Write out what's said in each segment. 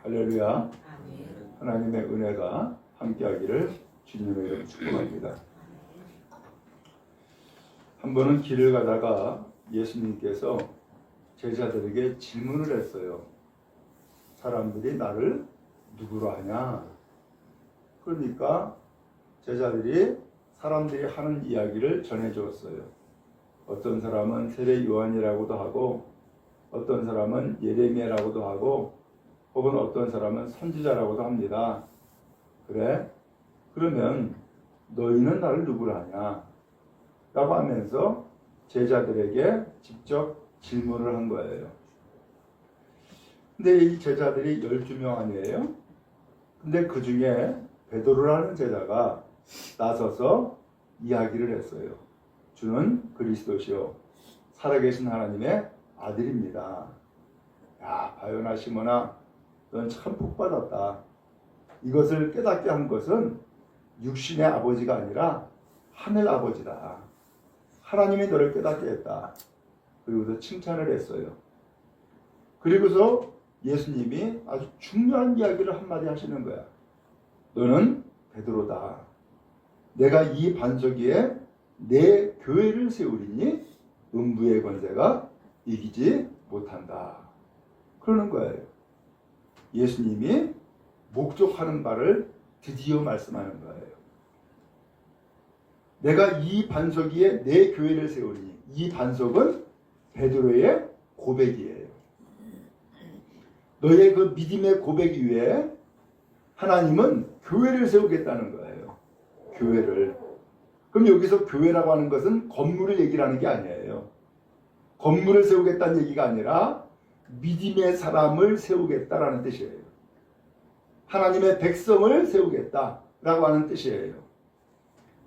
할렐루야. 하나님의 은혜가 함께하기를 주님의 이름으로 축복합니다. 한 번은 길을 가다가 예수님께서 제자들에게 질문을 했어요. 사람들이 나를 누구로 하냐? 그러니까 제자들이 사람들이 하는 이야기를 전해주었어요. 어떤 사람은 세례 요한이라고도 하고, 어떤 사람은 예레미야라고도 하고, 혹은 어떤 사람은 선지자라고도 합니다. 그래? 그러면 너희는 나를 누구로 하냐? 라고 하면서 제자들에게 직접 질문을 한 거예요. 근데 이 제자들이 12명 아니에요? 근데 그 중에 베드로라는 제자가 나서서 이야기를 했어요. 주는 그리스도시요 살아계신 하나님의 아들입니다. 야, 바요나 시몬아, 넌 참 복받았다. 이것을 깨닫게 한 것은 육신의 아버지가 아니라 하늘 아버지다. 하나님이 너를 깨닫게 했다. 그리고서 칭찬을 했어요. 그리고서 예수님이 아주 중요한 이야기를 한마디 하시는 거야. 너는 베드로다. 내가 이 반석 위에 내 교회를 세우리니 음부의 권세가 이기지 못한다. 그러는 거예요. 예수님이 목적하는 바를 드디어 말씀하는 거예요. 내가 이 반석 위에 내 교회를 세우리니, 이 반석은 베드로의 고백이에요. 너의 그 믿음의 고백 위에 하나님은 교회를 세우겠다는 거예요. 교회를. 그럼 여기서 교회라고 하는 것은 건물을 얘기를 하는 게 아니에요. 건물을 세우겠다는 얘기가 아니라 믿음의 사람을 세우겠다라는 뜻이에요. 하나님의 백성을 세우겠다라고 하는 뜻이에요.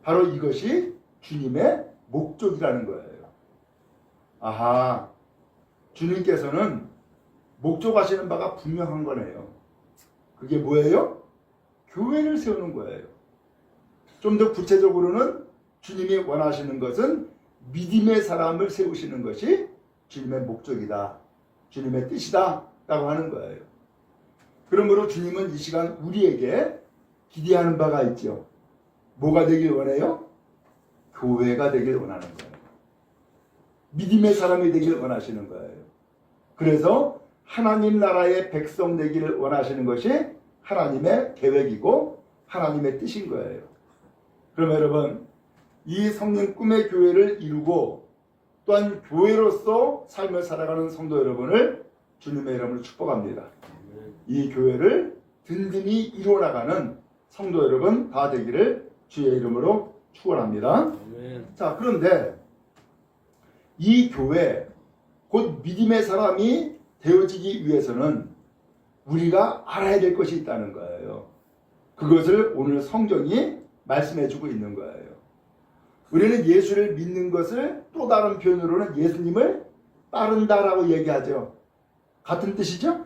바로 이것이 주님의 목적이라는 거예요. 아하, 주님께서는 목적하시는 바가 분명한 거네요. 그게 뭐예요? 교회를 세우는 거예요. 좀 더 구체적으로는 주님이 원하시는 것은 믿음의 사람을 세우시는 것이 주님의 목적이다. 주님의 뜻이다. 라고 하는 거예요. 그러므로 주님은 이 시간 우리에게 기대하는 바가 있죠. 뭐가 되길 원해요? 교회가 되길 원하는 거예요. 믿음의 사람이 되길 원하시는 거예요. 그래서 하나님 나라의 백성 되기를 원하시는 것이 하나님의 계획이고 하나님의 뜻인 거예요. 그럼 여러분, 이 성령 꿈의 교회를 이루고 또한 교회로서 삶을 살아가는 성도 여러분을 주님의 이름으로 축복합니다. 이 교회를 든든히 이루어나가는 성도 여러분 다 되기를 주의 이름으로 축원합니다. 자, 그런데 이 교회, 곧 믿음의 사람이 되어지기 위해서는 우리가 알아야 될 것이 있다는 거예요. 그것을 오늘 성경이 말씀해주고 있는 거예요. 우리는 예수를 믿는 것을 또 다른 표현으로는 예수님을 따른다라고 얘기하죠. 같은 뜻이죠?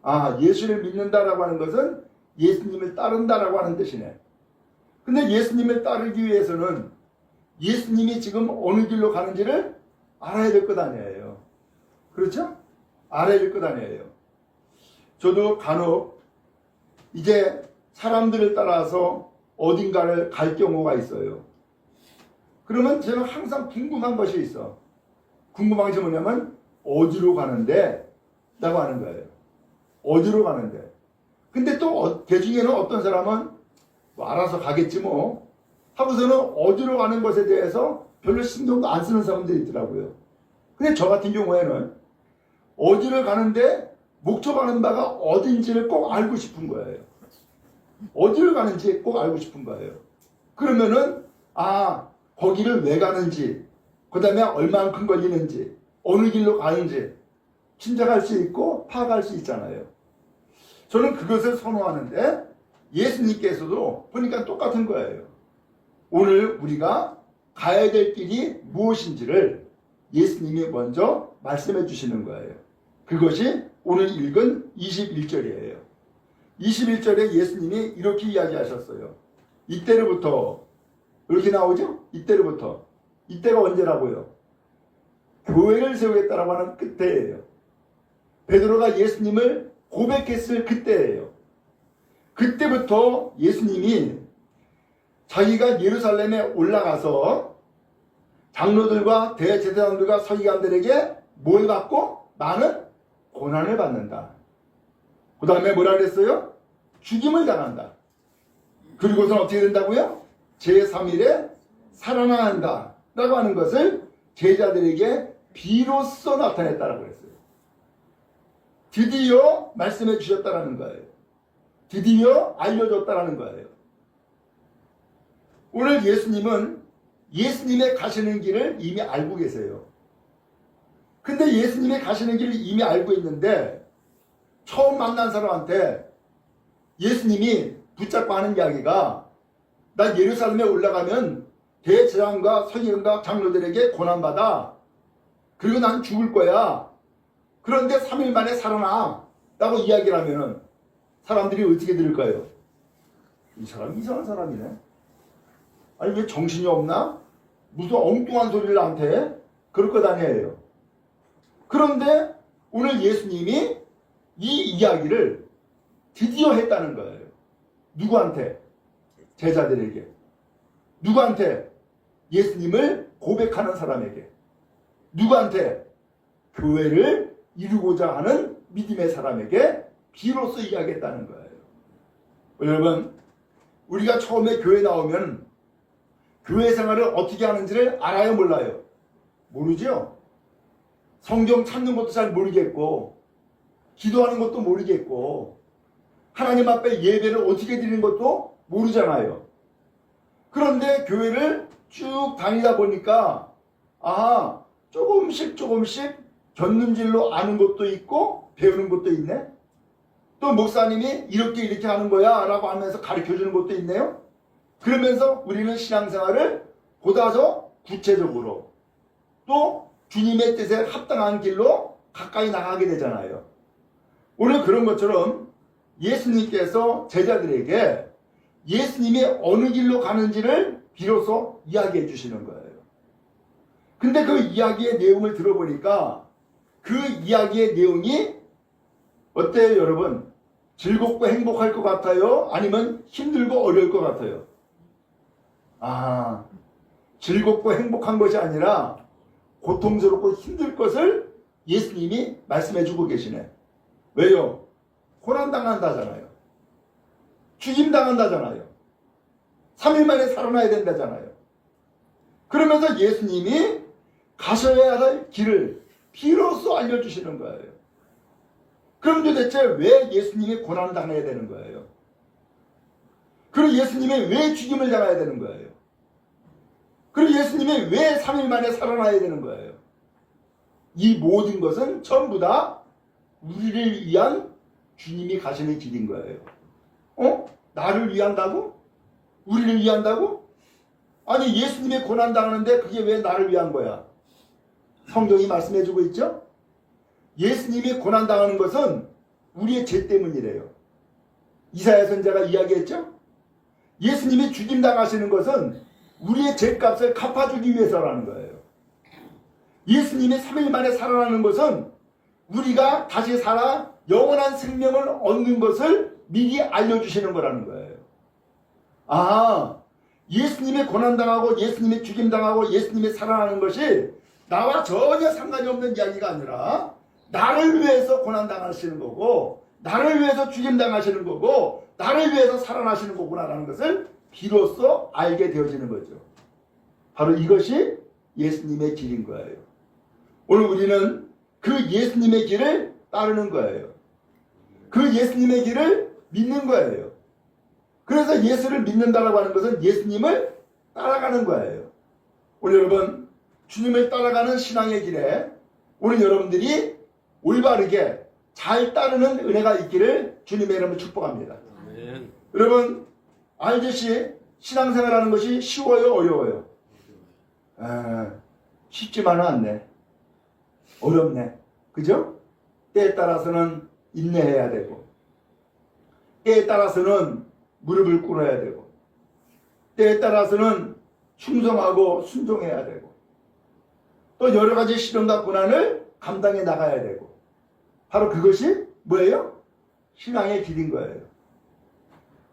아, 예수를 믿는다라고 하는 것은 예수님을 따른다라고 하는 뜻이네. 근데 예수님을 따르기 위해서는 예수님이 지금 어느 길로 가는지를 알아야 될 것 아니에요. 그렇죠? 알아야 될 것 아니에요. 저도 간혹 이제 사람들을 따라서 어딘가를 갈 경우가 있어요. 그러면 저는 항상 궁금한 것이 있어. 궁금한 것이 뭐냐면 어디로 가는데? 라고 하는 거예요. 어디로 가는데? 근데 또 그 중에는 어떤 사람은 뭐 알아서 가겠지 뭐 하고서는 어디로 가는 것에 대해서 별로 신경도 안 쓰는 사람들이 있더라고요. 근데 저 같은 경우에는 어디를 가는데 목적하는 바가 어딘지를 꼭 알고 싶은 거예요. 어디를 가는지 꼭 알고 싶은 거예요. 그러면은 아, 거기를 왜 가는지, 그 다음에 얼마만큼 걸리는지, 어느 길로 가는지 짐작할 수 있고 파악할 수 있잖아요. 저는 그것을 선호하는데 예수님께서도 보니까 똑같은 거예요. 오늘 우리가 가야 될 길이 무엇인지를 예수님이 먼저 말씀해 주시는 거예요. 그것이 오늘 읽은 21절이에요. 21절에 예수님이 이렇게 이야기하셨어요. 이때로부터, 이렇게 나오죠? 이때로부터. 이때가 언제라고요? 교회를 세우겠다라고 하는 끝에예요. 베드로가 예수님을 고백했을 그때예요. 그때부터 예수님이 자기가 예루살렘에 올라가서 장로들과 대제사장들과 서기관들에게 뭘 받고? 많은 고난을 받는다. 그 다음에 뭐라 그랬어요? 죽임을 당한다. 그리고서는 어떻게 된다고요? 제3일에 살아난다 라고 하는 것을 제자들에게 비로소 나타냈다라고 했어요. 드디어 말씀해 주셨다라는 거예요. 드디어 알려줬다라는 거예요. 오늘 예수님은 예수님의 가시는 길을 이미 알고 계세요. 근데 예수님의 가시는 길을 이미 알고 있는데 처음 만난 사람한테 예수님이 붙잡고 하는 이야기가 나 예루살렘에 올라가면 대제사장과 서기관과 장로들에게 고난받아. 그리고 난 죽을 거야. 그런데 3일 만에 살아나 라고 이야기를 하면은 사람들이 어떻게 들을까요? 이 사람 이상한 사람이네. 아니 왜 정신이 없나? 무슨 엉뚱한 소리를 나한테 해? 그럴 거 다녀요. 그런데 오늘 예수님이 이 이야기를 드디어 했다는 거예요. 누구한테? 제자들에게. 누구한테? 예수님을 고백하는 사람에게. 누구한테? 교회를 이루고자 하는 믿음의 사람에게 비로소 이야기했다는 거예요. 여러분, 우리가 처음에 교회 나오면 교회 생활을 어떻게 하는지를 알아요, 몰라요? 모르죠? 성경 찾는 것도 잘 모르겠고 기도하는 것도 모르겠고 하나님 앞에 예배를 어떻게 드리는 것도 모르잖아요. 그런데 교회를 쭉 다니다 보니까 조금씩 곁눈질로 아는 것도 있고 배우는 것도 있네. 또 목사님이 이렇게 하는 거야 라고 하면서 가르쳐주는 것도 있네요. 그러면서 우리는 신앙생활을 보다 더 구체적으로 또 주님의 뜻에 합당한 길로 가까이 나가게 되잖아요. 오늘 그런 것처럼 예수님께서 제자들에게 예수님이 어느 길로 가는지를 비로소 이야기해 주시는 거예요. 근데 그 이야기의 내용을 들어보니까 그 이야기의 내용이 어때요, 여러분? 즐겁고 행복할 것 같아요? 아니면 힘들고 어려울 것 같아요? 즐겁고 행복한 것이 아니라 고통스럽고 힘들 것을 예수님이 말씀해 주고 계시네. 왜요? 고난당한다잖아요. 죽임당한다잖아요. 3일 만에 살아나야 된다잖아요. 그러면서 예수님이 가셔야 할 길을 비로소 알려주시는 거예요. 그럼 도대체 왜 예수님이 고난당해야 되는 거예요? 그리고 예수님이 왜 죽임을 당해야 되는 거예요? 그리고 예수님이 왜 3일 만에 살아나야 되는 거예요? 이 모든 것은 전부 다 우리를 위한 주님이 가시는 길인 거예요. 나를 위한다고? 우리를 위한다고? 아니 예수님이 고난당하는데 그게 왜 나를 위한 거야? 성경이 말씀해주고 있죠? 예수님이 고난당하는 것은 우리의 죄 때문이래요. 이사야 선지자가 이야기했죠? 예수님이 죽임당하시는 것은 우리의 죄값을 갚아주기 위해서라는 거예요. 예수님이 3일 만에 살아나는 것은 우리가 다시 살아 영원한 생명을 얻는 것을 미리 알려주시는 거라는 거예요. 예수님이 고난당하고 예수님이 죽임당하고 예수님이 살아나는 것이 나와 전혀 상관이 없는 이야기가 아니라 나를 위해서 고난당하시는 거고 나를 위해서 죽임당하시는 거고 나를 위해서 살아나시는 거구나라는 것을 비로소 알게 되어지는 거죠. 바로 이것이 예수님의 길인 거예요. 오늘 우리는 그 예수님의 길을 따르는 거예요. 그 예수님의 길을 믿는 거예요. 그래서 예수를 믿는다라고 하는 것은 예수님을 따라가는 거예요. 오늘 여러분 주님을 따라가는 신앙의 길에 오늘 여러분들이 올바르게 잘 따르는 은혜가 있기를 주님의 이름으로 축복합니다. 아멘. 여러분 알듯이 신앙생활하는 것이 쉬워요, 어려워요? 쉽지만은 않네. 어렵네. 그죠? 때에 따라서는 인내해야 되고 때에 따라서는 무릎을 꿇어야 되고 때에 따라서는 충성하고 순종해야 되고 또 여러 가지 시련과 고난을 감당해 나가야 되고 바로 그것이 뭐예요? 신앙의 길인 거예요.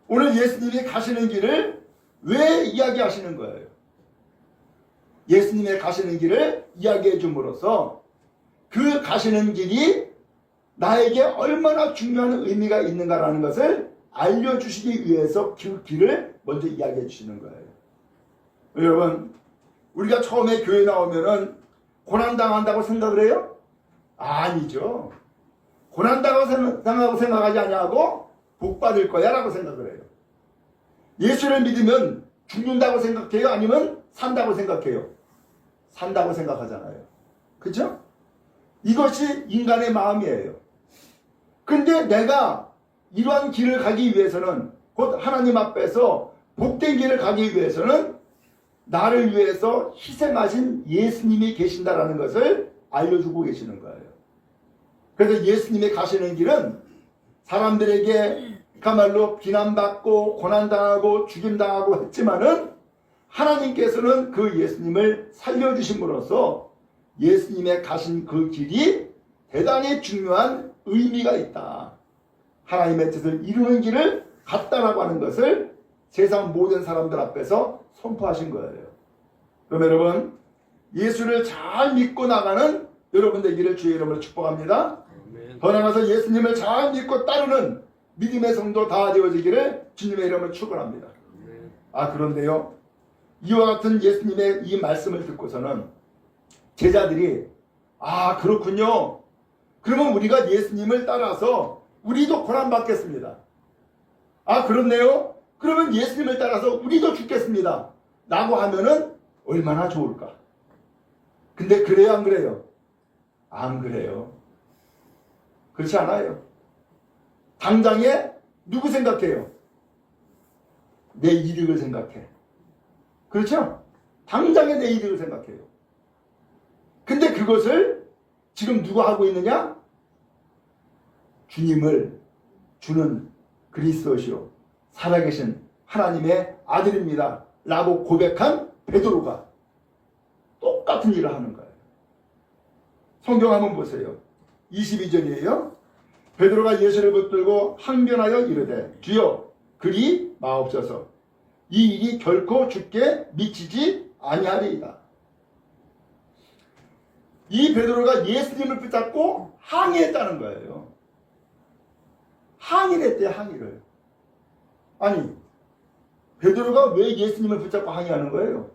오늘 예수님이 가시는 길을 왜 이야기하시는 거예요? 예수님의 가시는 길을 이야기해 줌으로써 그 가시는 길이 나에게 얼마나 중요한 의미가 있는가라는 것을 알려주시기 위해서 그 길을 먼저 이야기해 주시는 거예요. 여러분, 우리가 처음에 교회 나오면은 고난당한다고 생각을 해요? 아니죠. 고난당하고 생각하지 아니하고 복 받을 거야 라고 생각을 해요. 예수를 믿으면 죽는다고 생각해요? 아니면 산다고 생각해요? 산다고 생각하잖아요. 그죠? 이것이 인간의 마음이에요. 근데 내가 이러한 길을 가기 위해서는, 곧 하나님 앞에서 복된 길을 가기 위해서는 나를 위해서 희생하신 예수님이 계신다라는 것을 알려주고 계시는 거예요. 그래서 예수님이 가시는 길은 사람들에게 그야말로 비난받고 고난당하고 죽임당하고 했지만은 하나님께서는 그 예수님을 살려주심으로써 예수님의 가신 그 길이 대단히 중요한 의미가 있다. 하나님의 뜻을 이루는 길을 갔다라고 하는 것을 세상 모든 사람들 앞에서 선포하신 거예요. 그럼 여러분, 예수를 잘 믿고 나가는 여러분 되기를 주의 이름으로 축복합니다. 더 나아가서 예수님을 잘 믿고 따르는 믿음의 성도 다 되어지기를 주님의 이름으로 축원합니다. 그런데요, 이와 같은 예수님의 이 말씀을 듣고서는 제자들이 그렇군요. 그러면 우리가 예수님을 따라서 우리도 고난받겠습니다. 그렇네요. 그러면 예수님을 따라서 우리도 죽겠습니다. 라고 하면은 얼마나 좋을까? 근데 그래요, 안 그래요? 안 그래요. 그렇지 않아요. 당장에 누구 생각해요? 내 이득을 생각해. 그렇죠? 당장에 내 이득을 생각해요. 근데 그것을 지금 누가 하고 있느냐? 주님을 주는 그리스도시요 살아계신 하나님의 아들입니다 라고 고백한 베드로가 똑같은 일을 하는 거예요. 성경 한번 보세요. 22절이에요. 베드로가 예수를 붙들고 항변하여 이르되 주여 그리 마옵소서 이 일이 결코 주께 미치지 아니하리이다. 이 베드로가 예수님을 붙잡고 항의했다는 거예요. 항의를 했대요. 항의를. 아니, 베드로가 왜 예수님을 붙잡고 항의하는 거예요?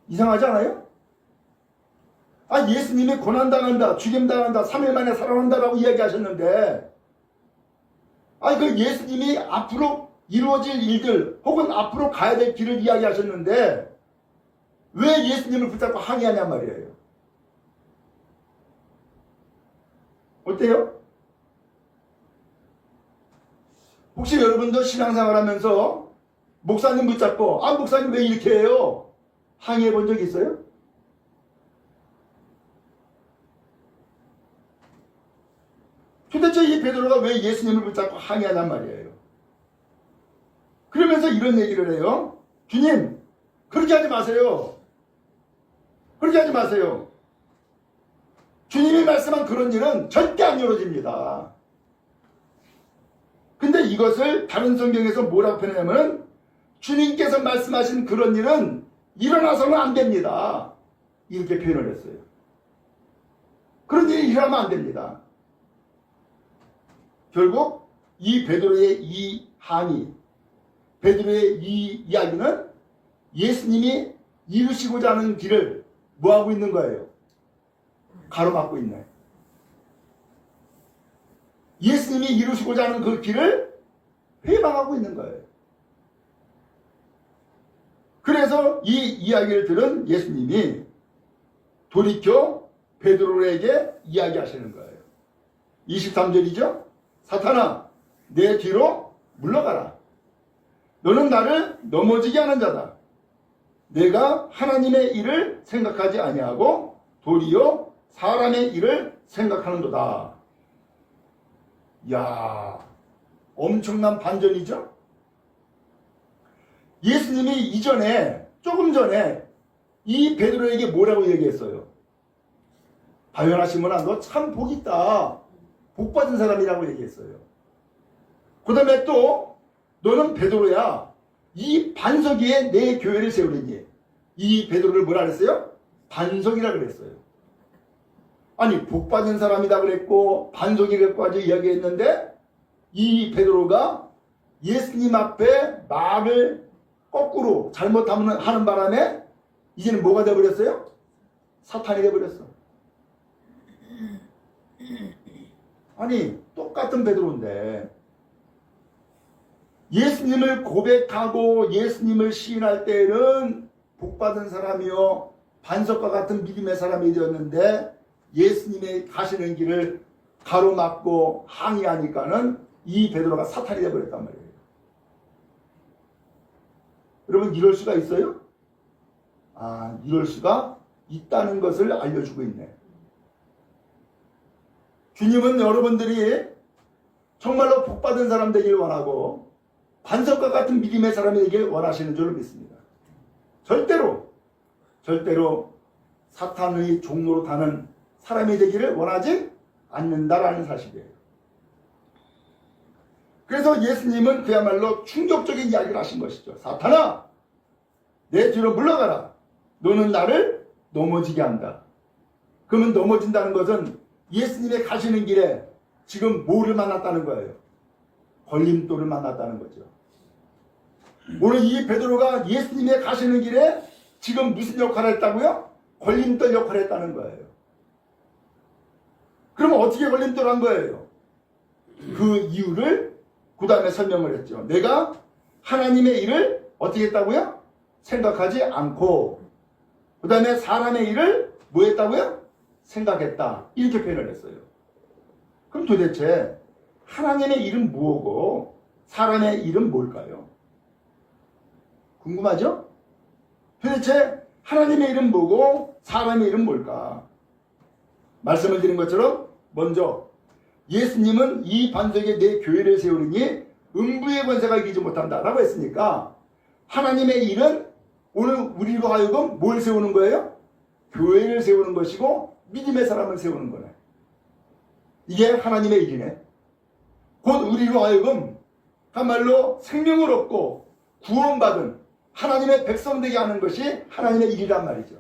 이상하지 않아요? 예수님이 고난당한다, 죽임당한다, 3일 만에 살아난다라고 이야기하셨는데 그 예수님이 앞으로 이루어질 일들 혹은 앞으로 가야 될 길을 이야기하셨는데 왜 예수님을 붙잡고 항의하냔 말이에요. 어때요? 혹시 여러분도 신앙생활 하면서 목사님 붙잡고 목사님 왜 이렇게 해요? 항의해 본 적 있어요? 도대체 이 베드로가 왜 예수님을 붙잡고 항의하냔 말이에요. 그러면서 이런 얘기를 해요. 주님, 그렇게 하지 마세요. 그렇게 하지 마세요. 주님이 말씀한 그런 일은 절대 안 이루어집니다. 근데 이것을 다른 성경에서 뭐라고 표현하냐면 주님께서 말씀하신 그런 일은 일어나서는 안 됩니다. 이렇게 표현을 했어요. 그런 일이 일어나면 안 됩니다. 결국 이 베드로의 이 항의, 베드로의 이 이야기는 예수님이 이루시고자 하는 길을 뭐하고 있는 거예요? 가로막고 있네. 예수님이 이루시고자 하는 그 길을 회방하고 있는 거예요. 그래서 이 이야기를 들은 예수님이 돌이켜 베드로에게 이야기하시는 거예요. 23절이죠. 사탄아, 내 뒤로 물러가라. 너는 나를 넘어지게 하는 자다. 내가 하나님의 일을 생각하지 아니하고 도리어 사람의 일을 생각하는도다. 이야, 엄청난 반전이죠? 예수님이 이전에, 조금 전에 이 베드로에게 뭐라고 얘기했어요? 바요나 시몬아 너 참 복 있다. 복 받은 사람이라고 얘기했어요. 그 다음에 또 너는 베드로야. 이 반석 위에 내 교회를 세우려니. 이 베드로를 뭐라 그랬어요? 반석이라 그랬어요. 아니 복 받은 사람이다 그랬고 반석이라고까지 이야기했는데 이 베드로가 예수님 앞에 말을 거꾸로 잘못하는 하는 바람에 이제는 뭐가 되어버렸어요? 사탄이 되어버렸어. 아니 똑같은 베드로인데 예수님을 고백하고 예수님을 시인할 때는 복받은 사람이요 반석과 같은 믿음의 사람이 되었는데 예수님의 가시는 길을 가로막고 항의하니까는 이 베드로가 사탄이 되어버렸단 말이에요. 여러분 이럴 수가 있어요? 아, 이럴 수가 있다는 것을 알려주고 있네. 주님은 여러분들이 정말로 복받은 사람 되길 원하고 반석과 같은 믿음의 사람이 되길 원하시는 줄로 믿습니다. 절대로 사탄의 종로로 가는 사람이 되기를 원하지 않는다라는 사실이에요. 그래서 예수님은 그야말로 충격적인 이야기를 하신 것이죠. 사탄아, 내 뒤로 물러가라. 너는 나를 넘어지게 한다. 그러면 넘어진다는 것은 예수님의 가시는 길에 지금 뭐를 만났다는 거예요? 걸림돌을 만났다는 거죠. 오늘 이 베드로가 예수님의 가시는 길에 지금 무슨 역할을 했다고요? 걸림돌 역할을 했다는 거예요. 그러면 어떻게 걸림돌 한 거예요? 그 이유를 그 다음에 설명을 했죠. 내가 하나님의 일을 어떻게 했다고요? 생각하지 않고 그 다음에 사람의 일을 뭐 했다고요? 생각했다. 이렇게 표현을 했어요. 그럼 도대체 하나님의 일은 뭐고 사람의 일은 뭘까요? 궁금하죠? 도대체 하나님의 일은 뭐고 사람의 일은 뭘까? 말씀을 드린 것처럼 먼저 예수님은 이 반석에 내 교회를 세우느니 음부의 권세가 이기지 못한다 라고 했으니까 하나님의 일은 오늘 우리로 하여금 뭘 세우는 거예요? 교회를 세우는 것이고 믿음의 사람을 세우는 거네. 이게 하나님의 일이네. 곧 우리로 하여금 한말로 생명을 얻고 구원받은 하나님의 백성 되게 하는 것이 하나님의 일이란 말이죠.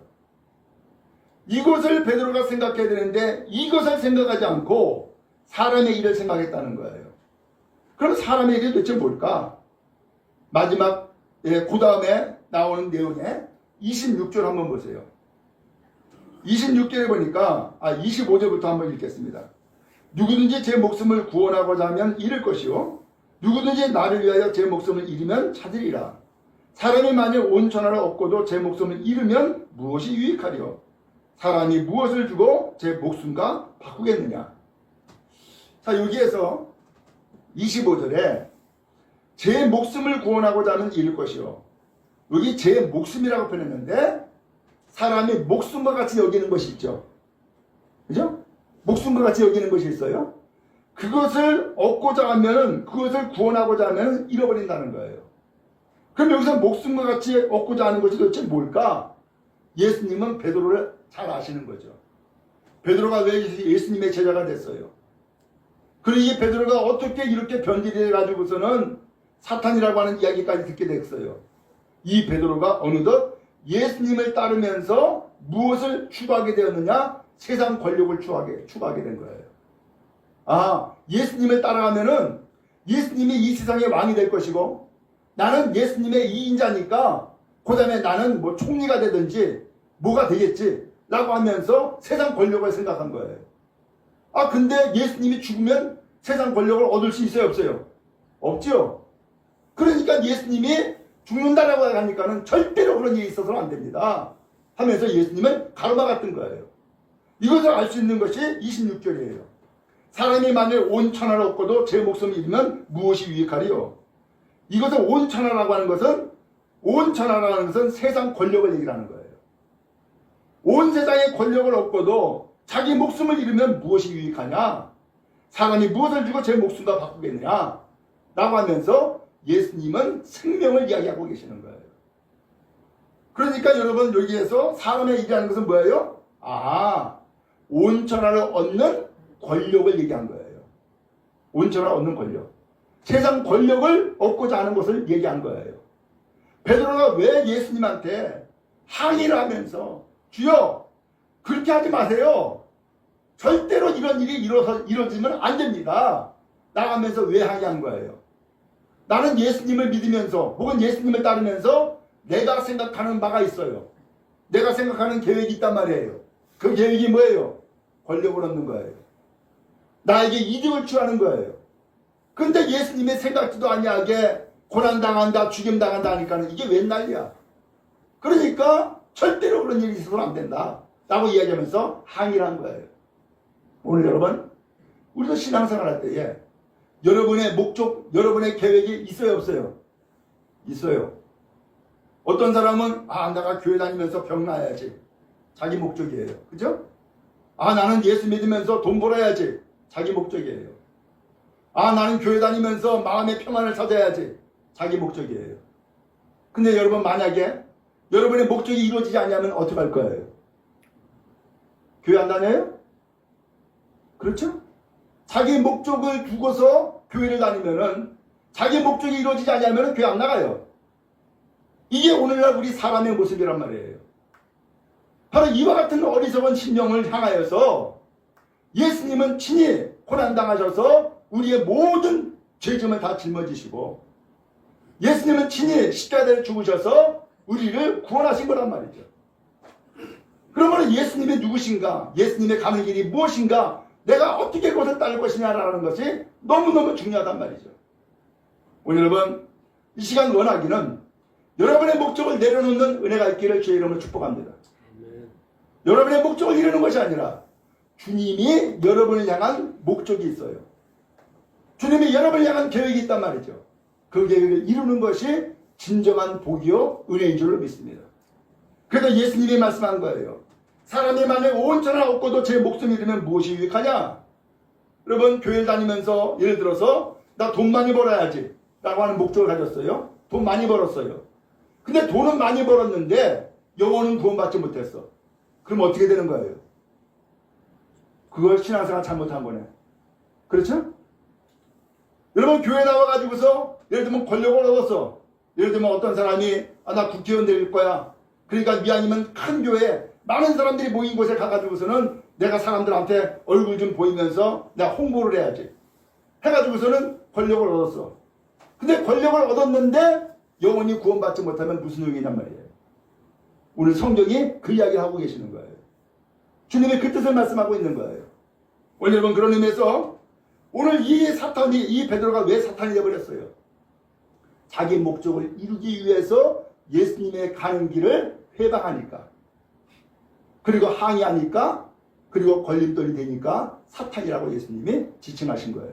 이것을 베드로가 생각해야 되는데 이것을 생각하지 않고 사람의 일을 생각했다는 거예요. 그럼 사람의 일이 도대체 뭘까? 마지막 그 다음에 나오는 내용에 26절 한번 보세요. 26절에 보니까 25절부터 한번 읽겠습니다. 누구든지 제 목숨을 구원하고자 하면 잃을 것이요 누구든지 나를 위하여 제 목숨을 잃으면 찾으리라. 사람이 만일 온 천하를 얻고도 제 목숨을 잃으면 무엇이 유익하리요? 사람이 무엇을 주고 제 목숨과 바꾸겠느냐? 자, 여기에서 25절에 제 목숨을 구원하고자 하면 잃을 것이요. 여기 제 목숨이라고 표현했는데 사람이 목숨과 같이 여기는 것이 있죠. 그죠? 목숨과 같이 여기는 것이 있어요. 그것을 얻고자 하면 그것을 구원하고자 하면 잃어버린다는 거예요. 그럼 여기서 목숨과 같이 얻고자 하는 것이 도대체 뭘까? 예수님은 베드로를 잘 아시는 거죠. 베드로가 왜 예수님의 제자가 됐어요? 그리고 이 베드로가 어떻게 이렇게 변질해가지고서는 사탄이라고 하는 이야기까지 듣게 됐어요. 이 베드로가 어느덧 예수님을 따르면서 무엇을 추구하게 되었느냐? 세상 권력을 추구하게 된 거예요. 예수님을 따라가면은 예수님이 이 세상의 왕이 될 것이고 나는 예수님의 이인자니까 그 다음에 나는 뭐 총리가 되든지 뭐가 되겠지 라고 하면서 세상 권력을 생각한 거예요. 근데 예수님이 죽으면 세상 권력을 얻을 수 있어요? 없어요? 없죠. 그러니까 예수님이 죽는다라고 하니까는 절대로 그런 일이 있어서는 안 됩니다 하면서 예수님을 가로막았던 거예요. 이것을 알 수 있는 것이 26절이에요. 사람이 만일 온 천하를 얻고도 제 목숨을 잃으면 무엇이 유익하리요? 이것을 온 천하라고 하는 것은 온 천하라는 것은 세상 권력을 얘기하는 거예요. 온 세상의 권력을 얻고도 자기 목숨을 잃으면 무엇이 유익하냐? 사람이 무엇을 주고 제 목숨과 바꾸겠느냐? 라고 하면서 예수님은 생명을 이야기하고 계시는 거예요. 그러니까 여러분 여기에서 사람의 일이라는 것은 뭐예요? 온천하를 얻는 권력을 얘기한 거예요. 온천하를 얻는 권력. 세상 권력을 얻고자 하는 것을 얘기한 거예요. 베드로가 왜 예수님한테 항의를 하면서 주여 그렇게 하지 마세요. 절대로 이런 일이 이루어지면 안 됩니다. 나가면서 왜 항의한 거예요? 나는 예수님을 믿으면서 혹은 예수님을 따르면서 내가 생각하는 바가 있어요. 내가 생각하는 계획이 있단 말이에요. 그 계획이 뭐예요? 권력을 얻는 거예요. 나에게 이득을 취하는 거예요. 근데 예수님이 생각지도 아니하게 고난당한다, 죽임당한다 하니까는 이게 웬 난리야. 그러니까 절대로 그런 일이 있어서는 안 된다 라고 이야기하면서 항의를 한 거예요. 오늘 여러분, 우리도 신앙생활 할 때에 여러분의 목적, 여러분의 계획이 있어요, 없어요? 있어요. 어떤 사람은 내가 교회 다니면서 병 나야지. 자기 목적이에요. 그죠? 나는 예수 믿으면서 돈 벌어야지. 자기 목적이에요. 나는 교회 다니면서 마음의 평안을 찾아야지. 자기 목적이에요. 근데 여러분 만약에 여러분의 목적이 이루어지지 않으면 어떻게 할 거예요? 교회 안 다녀요? 그렇죠? 자기 목적을 두고서 교회를 다니면은 자기 목적이 이루어지지 않으면 교회 안 나가요. 이게 오늘날 우리 사람의 모습이란 말이에요. 바로 이와 같은 어리석은 심령을 향하여서 예수님은 친히 고난당하셔서 우리의 모든 죄짐을 다 짊어지시고 예수님은 친히 십자가에 죽으셔서 우리를 구원하신 거란 말이죠. 그러면 예수님이 누구신가? 예수님의 가는 길이 무엇인가? 내가 어떻게 그것을 따를 것이냐라는 것이 너무너무 중요하단 말이죠. 오늘 여러분 이 시간 원하기는 여러분의 목적을 내려놓는 은혜가 있기를 주의 이름으로 축복합니다. 여러분의 목적을 이루는 것이 아니라 주님이 여러분을 향한 목적이 있어요. 주님이 여러분을 향한 계획이 있단 말이죠. 그 계획을 이루는 것이 진정한 복이요 은혜인 줄로 믿습니다. 그래서 예수님이 말씀한 거예요. 사람이 만약 온천을 얻고도 제 목숨을 잃으면 무엇이 유익하냐? 여러분 교회를 다니면서 예를 들어서 나 돈 많이 벌어야지 라고 하는 목적을 가졌어요. 돈 많이 벌었어요. 근데 돈은 많이 벌었는데 영혼은 구원받지 못했어. 그럼 어떻게 되는 거예요? 그걸 신앙생활 잘못한 거네. 그렇죠? 여러분 교회 나와가지고서 예를 들면 권력을 얻었어. 예를 들면 어떤 사람이 나 국회의원 될 거야. 그러니까 미아님은 큰 교회에 많은 사람들이 모인 곳에 가가지고서는 내가 사람들한테 얼굴 좀 보이면서 내가 홍보를 해야지. 해가지고서는 권력을 얻었어. 근데 권력을 얻었는데 영혼이 구원받지 못하면 무슨 의미냔 말이에요. 오늘 성경이 그 이야기를 하고 계시는 거예요. 주님이 그 뜻을 말씀하고 있는 거예요. 오늘 여러분 그런 의미에서 오늘 이 베드로가 왜 사탄이 되어버렸어요? 자기 목적을 이루기 위해서 예수님의 가는 길을 회방하니까 그리고 항의하니까 그리고 걸림돌이 되니까 사탄이라고 예수님이 지칭하신 거예요.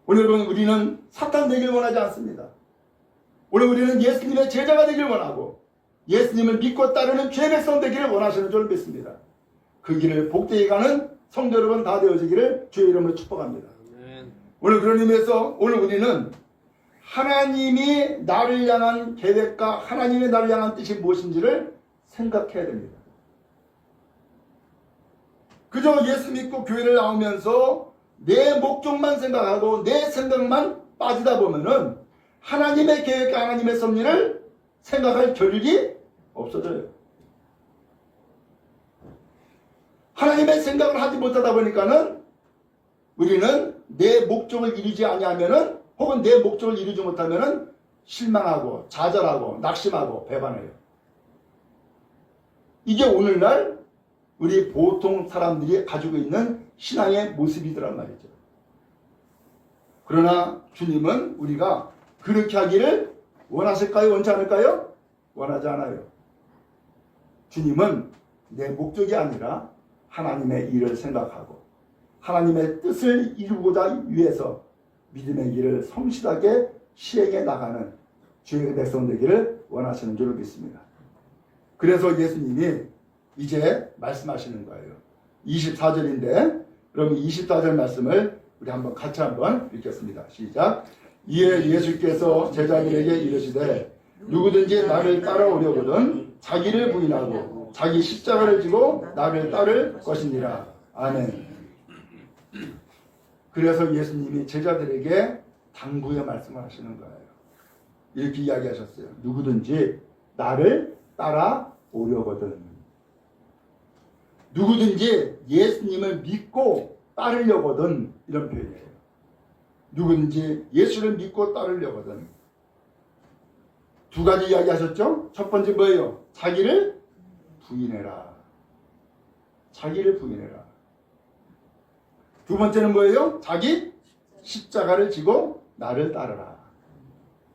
오늘 여러분 우리는 사탄 되길 원하지 않습니다. 오늘 우리는 예수님의 제자가 되길 원하고 예수님을 믿고 따르는 죄 백성 되기를 원하시는 줄 믿습니다. 그 길을 복되게 가는 성도 여러분 다 되어지기를 주의 이름으로 축복합니다. 오늘 그런 의미에서 오늘 우리는 하나님이 나를 향한 계획과 하나님의 나를 향한 뜻이 무엇인지를 생각해야 됩니다. 그저 예수 믿고 교회를 나오면서 내 목적만 생각하고 내 생각만 빠지다 보면은 하나님의 계획과 하나님의 섭리를 생각할 겨를이 없어져요. 하나님의 생각을 하지 못하다 보니까는 우리는 내 목적을 이루지 아니하면은 혹은 내 목적을 이루지 못하면은 실망하고 좌절하고 낙심하고 배반해요. 이게 오늘날 우리 보통 사람들이 가지고 있는 신앙의 모습이더란 말이죠. 그러나 주님은 우리가 그렇게 하기를 원하실까요? 원치 않을까요? 원하지 않아요. 주님은 내 목적이 아니라 하나님의 일을 생각하고 하나님의 뜻을 이루고자 위해서 믿음의 길을 성실하게 시행해 나가는 주의 백성 되기를 원하시는 줄 믿습니다. 그래서 예수님이 이제 말씀하시는 거예요. 24절인데 그럼 24절 말씀을 우리 한번 같이 한번 읽겠습니다. 시작. 이에 예수께서 제자들에게 이르시되 누구든지 나를 따라오려거든 자기를 부인하고 자기 십자가를 지고 나를 따를 것이니라. 아멘. 그래서 예수님이 제자들에게 당부의 말씀을 하시는 거예요. 이렇게 이야기하셨어요. 누구든지 나를 따라오려거든. 누구든지 예수님을 믿고 따르려거든. 이런 표현이에요. 누구든지 예수를 믿고 따르려거든. 두 가지 이야기 하셨죠? 첫 번째 뭐예요? 자기를 부인해라. 자기를 부인해라. 두 번째는 뭐예요? 자기 십자가를 지고 나를 따르라.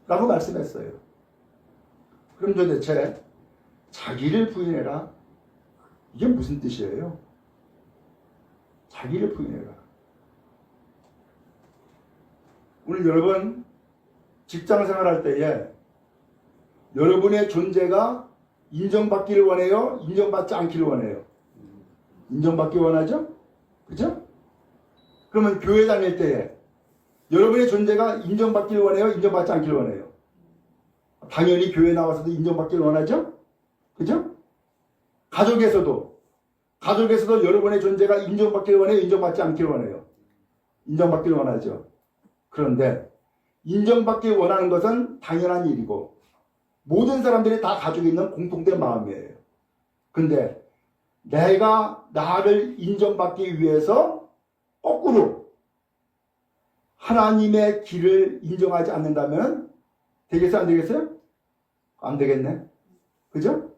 라고 말씀했어요. 그럼 도대체 자기를 부인해라. 이게 무슨 뜻이에요? 자기를 부인해라. 오늘 여러분 직장 생활할 때에 여러분의 존재가 인정받기를 원해요? 인정받지 않기를 원해요? 인정받기 원하죠? 그죠? 그러면 교회 다닐 때에 여러분의 존재가 인정받기를 원해요? 인정받지 않기를 원해요? 당연히 교회 나와서도 인정받기를 원하죠? 그죠? 가족에서도 여러분의 존재가 인정받기를 원해요? 인정받지 않기를 원해요? 인정받기를 원하죠. 그런데 인정받기 원하는 것은 당연한 일이고 모든 사람들이 다 가지고 있는 공통된 마음이에요. 근데 내가 나를 인정받기 위해서 거꾸로 하나님의 길을 인정하지 않는다면 되겠어요? 안 되겠어요? 안 되겠네. 그죠?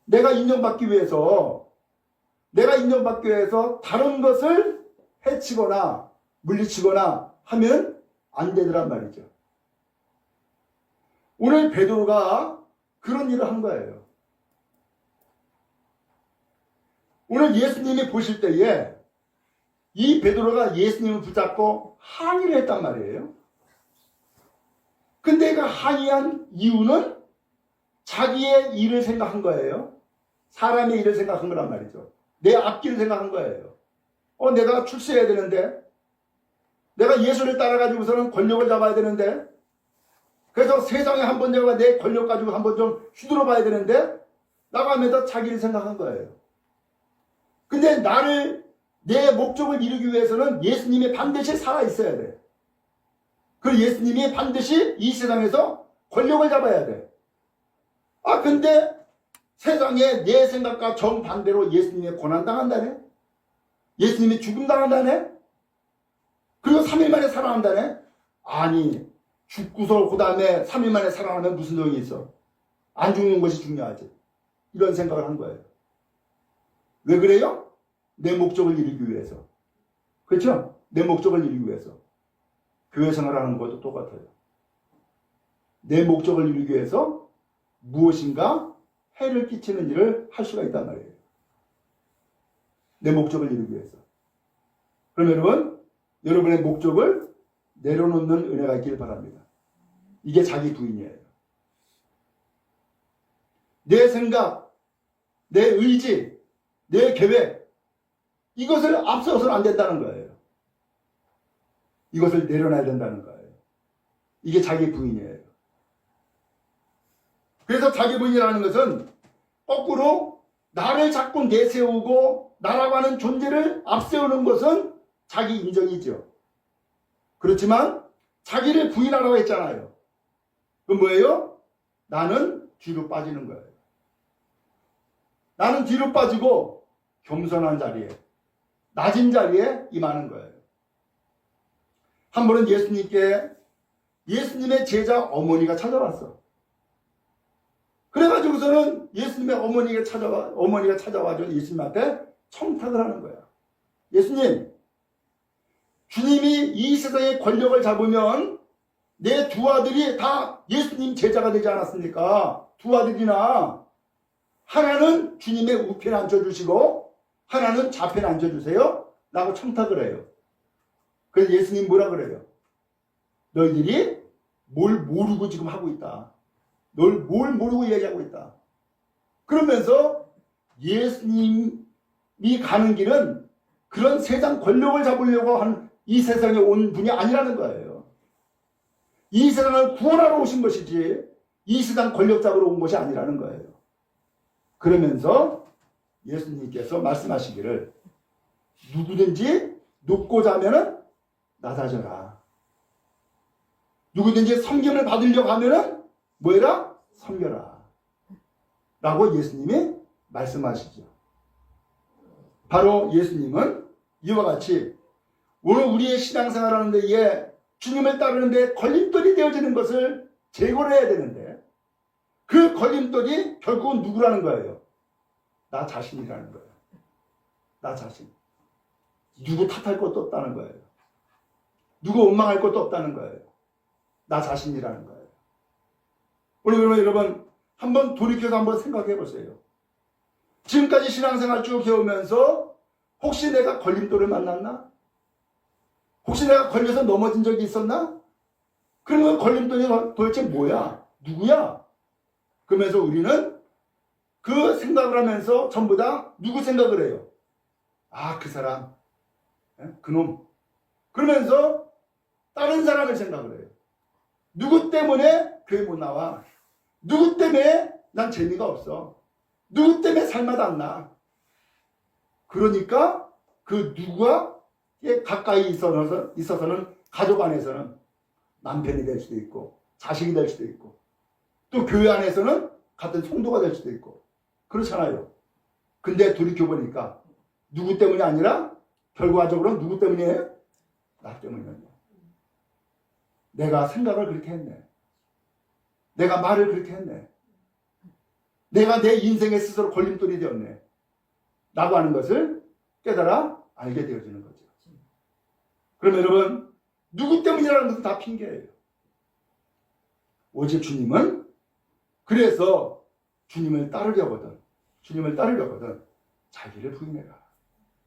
내가 인정받기 위해서 다른 것을 해치거나 물리치거나 하면 안 되더란 말이죠. 오늘 베드로가 그런 일을 한 거예요. 오늘 예수님이 보실 때에 이 베드로가 예수님을 붙잡고 항의를 했단 말이에요. 근데 그 항의한 이유는 자기의 일을 생각한 거예요. 사람의 일을 생각한 거란 말이죠. 내 앞길을 생각한 거예요. 내가 출세해야 되는데, 내가 예수를 따라가지고서는 권력을 잡아야 되는데, 그래서 세상에 한번 내가 내 권력 가지고 한번 좀 휘둘러 봐야 되는데, 나가면서 자기를 생각한 거예요. 근데 내 목적을 이루기 위해서는 예수님이 반드시 살아있어야 돼. 그 예수님이 반드시 이 세상에서 권력을 잡아야 돼. 근데 세상에 내 생각과 정반대로 예수님이 고난당한다네? 예수님이 죽음당한다네? 그리고 3일 만에 살아난다네? 아니, 죽고서 그 다음에 3일 만에 살아나면 무슨 소용이 있어? 안 죽는 것이 중요하지. 이런 생각을 한 거예요. 왜 그래요? 내 목적을 이루기 위해서. 그렇죠? 내 목적을 이루기 위해서. 교회 생활하는 것도 똑같아요. 내 목적을 이루기 위해서 무엇인가 해를 끼치는 일을 할 수가 있단 말이에요. 내 목적을 이루기 위해서. 그럼 여러분의 목적을 내려놓는 은혜가 있길 바랍니다. 이게 자기 부인이에요. 내 생각, 내 의지, 내 계획, 이것을 앞서서는 안 된다는 거예요. 이것을 내려놔야 된다는 거예요. 이게 자기 부인이에요. 그래서 자기 부인이라는 것은 거꾸로 나를 자꾸 내세우고 나라고 하는 존재를 앞세우는 것은 자기 인정이죠. 그렇지만 자기를 부인하라고 했잖아요. 그건 뭐예요? 나는 뒤로 빠지는 거예요. 나는 뒤로 빠지고 겸손한 자리에, 낮은 자리에 임하는 거예요. 한 번은 예수님의 제자 어머니가 찾아왔어. 그래가지고서는 예수님의 어머니가 찾아와서 예수님 앞에 청탁을 하는 거야. 예수님, 주님이 이 세상의 권력을 잡으면 내 두 아들이 다 예수님 제자가 되지 않았습니까? 두 아들이나 하나는 주님의 우편에 앉혀주시고 하나는 좌편에 앉혀주세요. 라고 청탁을 해요. 그래서 예수님 뭐라 그래요? 너희들이 뭘 모르고 지금 하고 있다. 널 뭘 모르고 얘기하고 있다. 그러면서 예수님이 가는 길은 그런 세상 권력을 잡으려고 한 이 세상에 온 분이 아니라는 거예요. 이 세상을 구원하러 오신 것이지 이 세상 권력 잡으러 온 것이 아니라는 거예요. 그러면서 예수님께서 말씀하시기를 누구든지 눕고 자면은 낮아져라. 누구든지 섬김을 받으려고 하면은 뭐해라? 섬겨라. 라고 예수님이 말씀하시죠. 바로 예수님은 이와 같이 오늘 우리의 신앙생활하는 데에 주님을 따르는데 걸림돌이 되어지는 것을 제거를 해야 되는데 그 걸림돌이 결국은 누구라는 거예요? 나 자신이라는 거예요. 나 자신. 누구 탓할 것도 없다는 거예요. 누구 원망할 것도 없다는 거예요. 나 자신이라는 거예요. 오늘 그러면 여러분 한번 돌이켜서 한번 생각해 보세요. 지금까지 신앙생활 쭉 해오면서 혹시 내가 걸림돌을 만났나? 혹시 내가 걸려서 넘어진 적이 있었나? 그러면 걸림돌이 도대체 뭐야? 누구야? 그러면서 우리는 그 생각을 하면서 전부 다 누구 생각을 해요? 아, 그 사람, 그놈. 그러면서 다른 사람을 생각을 해요. 누구 때문에 교회 못 나와? 누구 때문에 난 재미가 없어? 누구 때문에 살맛 안 나? 그러니까 그 누구와 가까이 있어서는 가족 안에서는 남편이 될 수도 있고 자식이 될 수도 있고 또 교회 안에서는 같은 성도가 될 수도 있고 그렇잖아요. 근데 돌이켜보니까 누구 때문이 아니라 결과적으로 누구 때문이에요? 나 때문이에요. 내가 생각을 그렇게 했네. 내가 말을 그렇게 했네. 내가 내 인생에 스스로 걸림돌이 되었네. 라고 하는 것을 깨달아 알게 되어지는 거죠. 그러면 여러분 누구 때문이라는 것은 다 핑계예요. 오직 주님은 그래서 주님을 따르려거든 자기를 부인해라.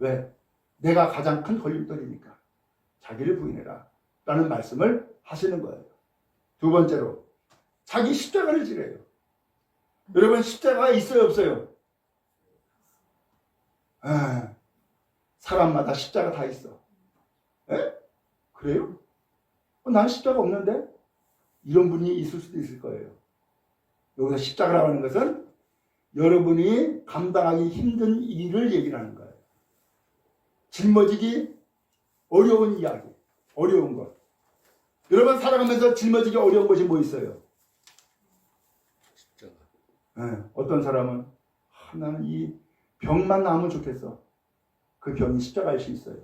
왜? 내가 가장 큰 걸림돌이니까 자기를 부인해라 라는 말씀을 하시는 거예요. 두 번째로 자기 십자가를 지래요. 여러분 십자가가 있어요 없어요? 사람마다 십자가 다 있어. 에? 그래요? 난 십자가 없는데? 이런 분이 있을 수도 있을 거예요. 여기서 십자가라고 하는 것은 여러분이 감당하기 힘든 일을 얘기하는 거예요. 짊어지기 어려운 이야기, 어려운 것. 여러분 살아가면서 짊어지기 어려운 것이 뭐 있어요? 십자가. 어떤 사람은 나는 이 병만 나으면 좋겠어. 그 병이 십자가일 수 있어요.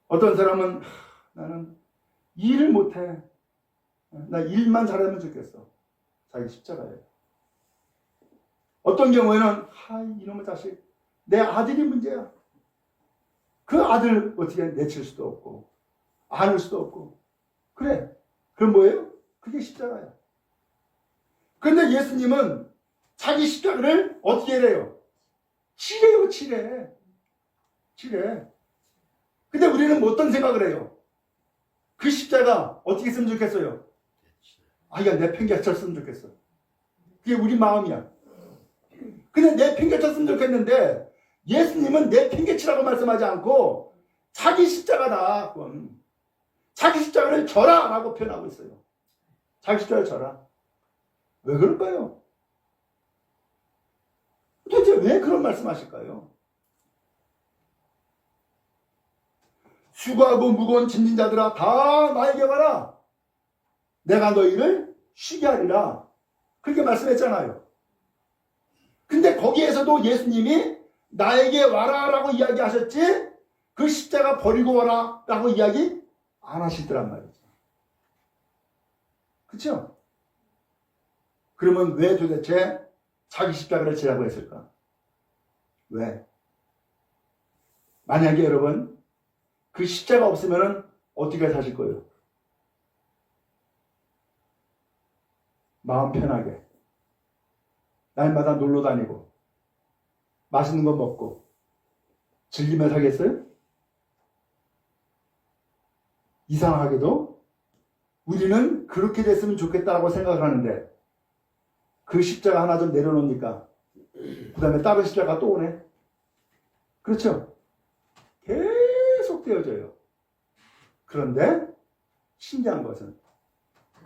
어떤 사람은 나는 일을 못해. 나 일만 잘하면 좋겠어. 자기 십자가예요. 어떤 경우에는 이놈의 자식 내 아들이 문제야. 그 아들 어떻게 내칠 수도 없고 안을 수도 없고 그래. 그럼 뭐예요? 그게 십자가야. 그런데 예수님은 자기 십자가를 어떻게 해요? 치래요. 치래. 근데 우리는 어떤 생각을 해요? 그 십자가 어떻게 했으면 좋겠어요? 이거 내팽개쳤으면 좋겠어. 그게 우리 마음이야. 근데 내팽개쳤으면 좋겠는데 예수님은 내팽개치라고 말씀하지 않고 자기 십자가다. 그건. 자기 십자가를 져라 라고 표현하고 있어요. 자기 십자가를 져라. 왜 그럴까요? 도대체 왜 그런 말씀하실까요? 수고하고 무거운 짐진 자들아 다 나에게 와라. 내가 너희를 쉬게 하리라. 그렇게 말씀했잖아요. 근데 거기에서도 예수님이 나에게 와라 라고 이야기하셨지 그 십자가 버리고 와라 라고 이야기 안 하시더란 말이죠. 그렇죠? 그러면 왜 도대체 자기 십자가를 지라고 했을까? 왜? 만약에 여러분 그 십자가 없으면 어떻게 사실 거예요? 마음 편하게 날마다 놀러 다니고 맛있는 거 먹고 즐기며 살겠어요? 이상하게도 우리는 그렇게 됐으면 좋겠다고 생각을 하는데 그 십자가 하나 좀 내려놓으니까 그 다음에 다른 십자가 또 오네. 그렇죠? 계속 되어져요. 그런데 신기한 것은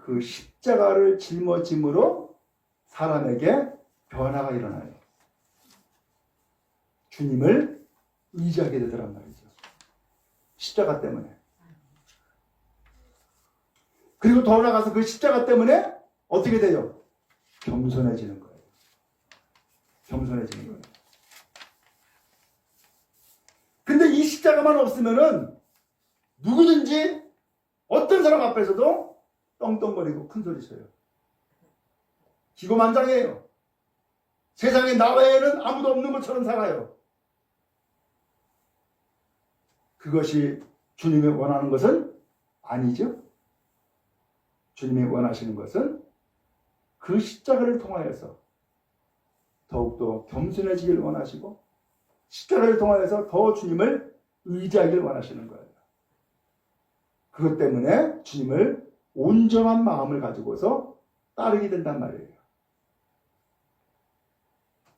그 십자가를 짊어짐으로 사람에게 변화가 일어나요. 주님을 의지하게 되더란 말이죠. 십자가 때문에. 그리고 더 나아가서 그 십자가 때문에 어떻게 돼요? 겸손해지는 거예요. 겸손해지는 거예요. 근데 이 십자가만 없으면은 누구든지 어떤 사람 앞에서도 떵떵거리고 큰소리 쳐요. 기고만장해요. 세상에 나 외에는 아무도 없는 것처럼 살아요. 그것이 주님이 원하는 것은 아니죠. 주님이 원하시는 것은 그 십자가를 통하여서 더욱더 겸손해지길 원하시고 십자가를 통하여서 더 주님을 의지하길 원하시는 거예요. 그것 때문에 주님을 온전한 마음을 가지고서 따르게 된단 말이에요.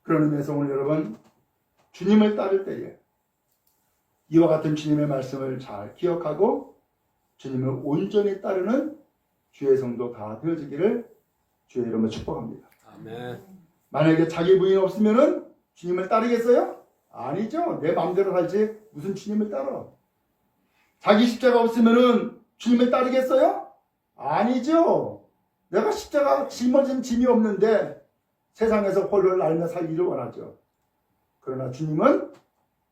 그런 의미에서 오늘 여러분 주님을 따를 때에 이와 같은 주님의 말씀을 잘 기억하고 주님을 온전히 따르는 주의 성도 다 되어지기를 주의 이름으로 축복합니다. 아멘. 만약에 자기 부인 없으면은 주님을 따르겠어요? 아니죠. 내 마음대로 살지 무슨 주님을 따라. 자기 십자가 없으면은 주님을 따르겠어요? 아니죠. 내가 십자가 짊어진 짐이 없는데 세상에서 홀로 날며 살기를 원하죠. 그러나 주님은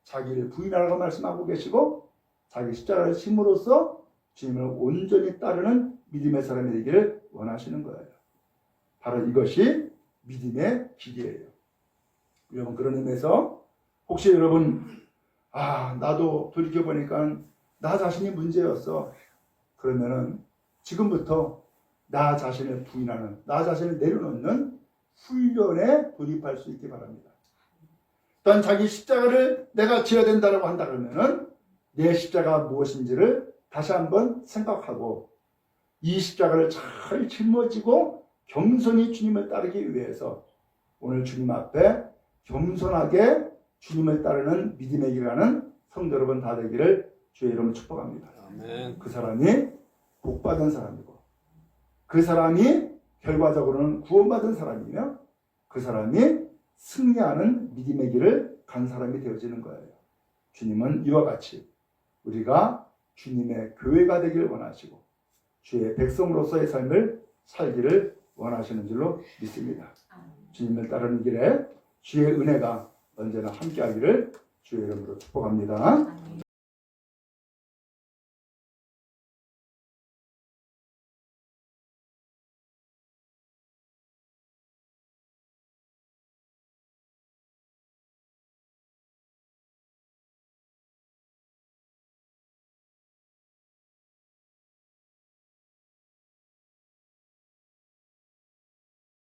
자기를 부인하라고 말씀하고 계시고 자기 십자가를 짐으로써 주님을 온전히 따르는 믿음의 사람이 되기를 원하시는 거예요. 바로 이것이 믿음의 길이에요. 여러분 그런 의미에서 혹시 여러분 나도 돌이켜보니까 나 자신이 문제였어. 그러면은 지금부터 나 자신을 부인하는 나 자신을 내려놓는 훈련에 돌입할 수 있기 바랍니다. 또한 자기 십자가를 내가 지어야 된다고 한다 그러면은 내 십자가 무엇인지를 다시 한번 생각하고 이 십자가를 잘 짊어지고 겸손히 주님을 따르기 위해서 오늘 주님 앞에 겸손하게 주님을 따르는 믿음의 길이라는 성도 여러분 다 되기를 주의 이름으로 축복합니다. 아멘. 그 사람이 복받은 사람이고 그 사람이 결과적으로는 구원받은 사람이며 그 사람이 승리하는 믿음의 길을 간 사람이 되어지는 거예요. 주님은 이와 같이 우리가 주님의 교회가 되기를 원하시고 주의 백성으로서의 삶을 살기를 원하시는 줄로 믿습니다. 주님을 따르는 길에 주의 은혜가 언제나 함께하기를 주의 이름으로 축복합니다.